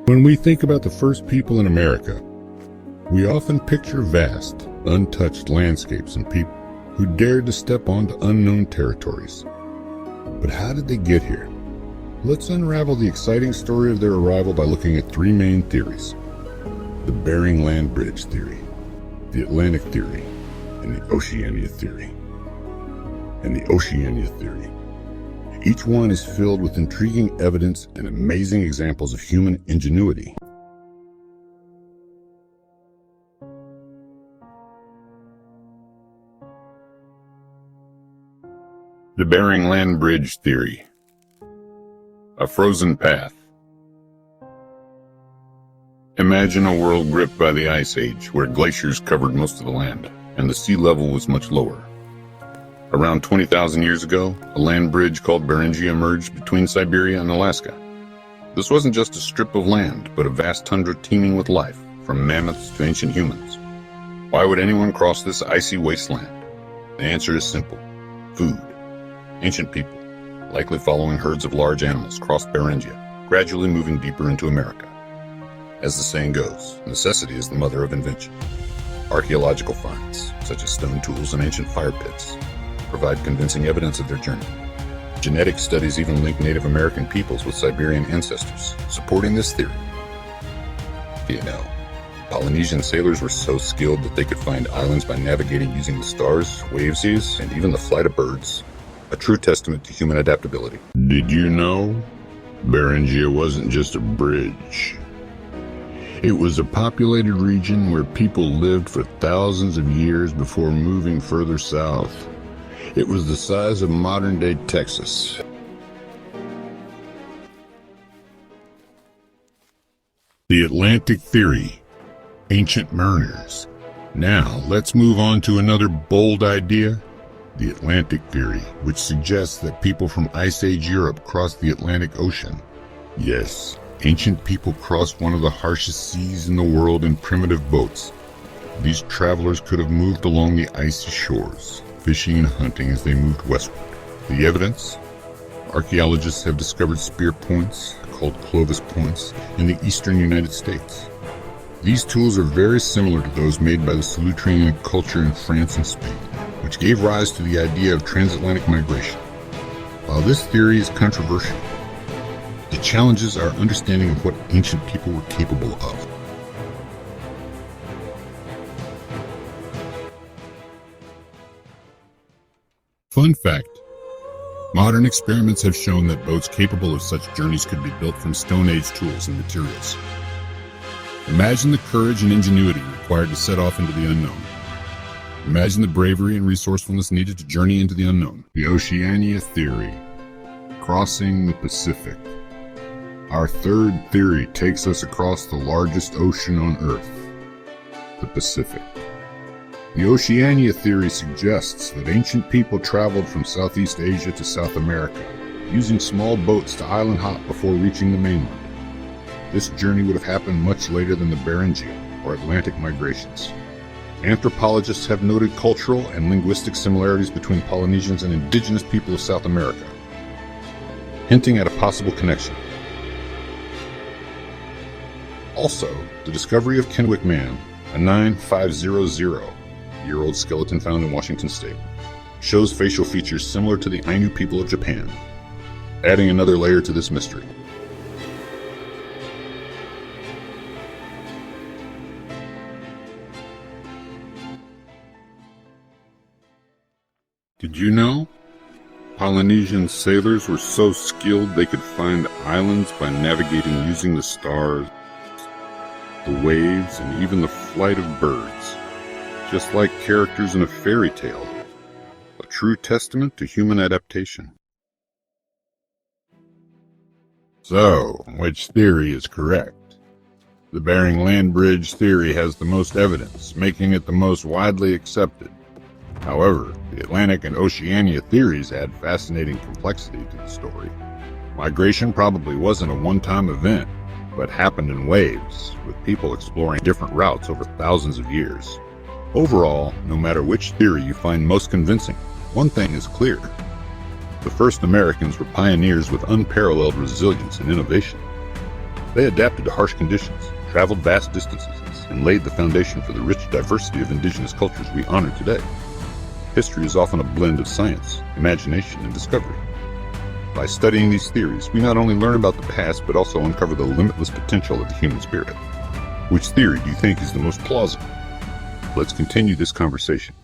When we think about the first people in America, we often picture vast, untouched landscapes and people who dared to step onto unknown territories. But how did they get here? Let's unravel the exciting story of their arrival by looking at three main theories: the Bering Land Bridge Theory, the Atlantic Theory, and the Oceania Theory. Each one is filled with intriguing evidence and amazing examples of human ingenuity. The Bering Land Bridge Theory. A frozen path. Imagine a world gripped by the Ice Age, where glaciers covered most of the land, and the sea level was much lower. Around 20,000 years ago, a land bridge called Beringia emerged between Siberia and Alaska. This wasn't just a strip of land, but a vast tundra teeming with life, from mammoths to ancient humans. Why would anyone cross this icy wasteland? The answer is simple: food. Ancient people, likely following herds of large animals, crossed Beringia, gradually moving deeper into America. As the saying goes, necessity is the mother of invention. Archaeological finds, such as stone tools and ancient fire pits, provide convincing evidence of their journey. Genetic studies even link Native American peoples with Siberian ancestors, supporting this theory. Do you know, Polynesian sailors were so skilled that they could find islands by navigating using the stars, waves, and even the flight of birds. A true testament to human adaptability. Did you know Beringia wasn't just a bridge? It was a populated region where people lived for thousands of years before moving further south. It was the size of modern-day Texas. The Atlantic Theory. Ancient mariners. Now, let's move on to another bold idea: the Atlantic Theory, which suggests that people from Ice Age Europe crossed the Atlantic Ocean. Yes, ancient people crossed one of the harshest seas in the world in primitive boats. These travelers could have moved along the icy shores, fishing and hunting as they moved westward. The evidence? Archaeologists have discovered spear points, called Clovis points, in the eastern United States. These tools are very similar to those made by the Solutrean culture in France and Spain, which gave rise to the idea of transatlantic migration. While this theory is controversial, it challenges our understanding of what ancient people were capable of. Fun fact: modern experiments have shown that boats capable of such journeys could be built from Stone Age tools and materials. Imagine the courage and ingenuity required to set off into the unknown. Imagine the bravery and resourcefulness needed to journey into the unknown. The Oceania Theory. Crossing the Pacific. Our third theory takes us across the largest ocean on Earth, the Pacific. The Oceania Theory suggests that ancient people traveled from Southeast Asia to South America, using small boats to island hop before reaching the mainland. This journey would have happened much later than the Beringia or Atlantic migrations. Anthropologists have noted cultural and linguistic similarities between Polynesians and indigenous people of South America, hinting at a possible connection. Also, the discovery of Kennewick Man, a 9,500-year-old skeleton found in Washington state, shows facial features similar to the Ainu people of Japan, adding another layer to this mystery. Did you know? Polynesian sailors were so skilled they could find islands by navigating using the stars, the waves, and even the flight of birds, just like characters in a fairy tale. A true testament to human adaptation. So, which theory is correct? The Bering Land Bridge Theory has the most evidence, making it the most widely accepted. However, the Atlantic and Oceania theories add fascinating complexity to the story. Migration probably wasn't a one-time event, but happened in waves, with people exploring different routes over thousands of years. Overall, no matter which theory you find most convincing, one thing is clear: the first Americans were pioneers with unparalleled resilience and innovation. They adapted to harsh conditions, traveled vast distances, and laid the foundation for the rich diversity of indigenous cultures we honor today. History is often a blend of science, imagination, and discovery. By studying these theories, we not only learn about the past, but also uncover the limitless potential of the human spirit. Which theory do you think is the most plausible? Let's continue this conversation.